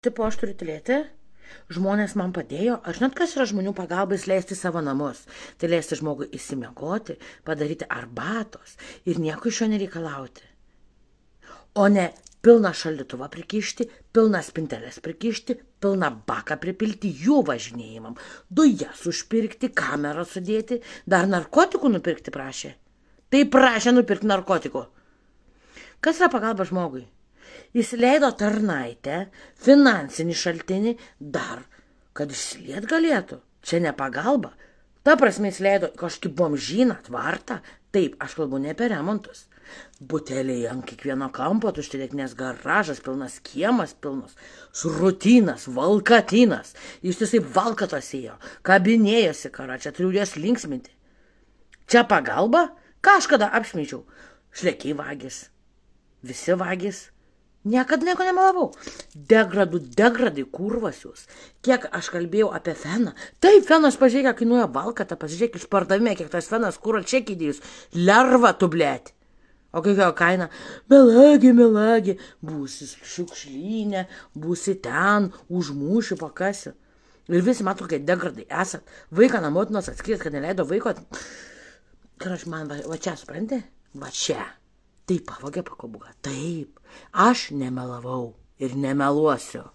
Tipo, aš turiu tylėti, žmonės man padėjo, aš žinot, kas yra žmonių pagalbais leisti savo namus. Tai leisti žmogui įsimiegoti, padaryti arbatos ir nieko iš jo nereikalauti. O ne pilną šaldytuvą prikišti, pilną spintelės prikišti, pilną baką pripilti jų važinėjimam, dujas užpirkti, kamerą sudėti, dar narkotikų nupirkti prašė. Tai prašė nupirkti narkotikų. Kas yra pagalba žmogui? Jis leido tarnaitę, finansinį šaltinį, dar, kad išsiliet galėtų. Čia ne pagalba. Ta prasme jis leido kažkokį bomžyną, tvartą. Taip, aš kalbu ne apie remontus. Buteliai ant kiekvieno kampo tuštėlėk, nes garažas pilnas, kiemas pilnas, srutinas, valkatinas. Jis visai valkatos ėjo, kabinėjosi kara, čia turiu jas linksminti. Čia pagalba? Kažkada apšmeičiau. Šlekiai vagis. Visi vagis. Niekada nieko nemelavau. Degradai, kurvas jūs. Kiek aš kalbėjau apie feną. Taip, fenas, pažiūrėk, kainuoja valkatą, pasižiūrėk iš pardavime, kiek tas fenas kuro čekį dėjus. Lerva tu, blėt. O kokia kaina? Melagi, būsi šiukšlynė, būsi ten, užmūšiu pakasiu. Ir visi matau, kai degradai esat. Vaiką nuo motinos atskirti, kad neleido vaiko. Kraš man, va čia, supranti? Va čia. Taip, pavogė pakobuką. Taip, aš nemelavau ir nemeluosiu.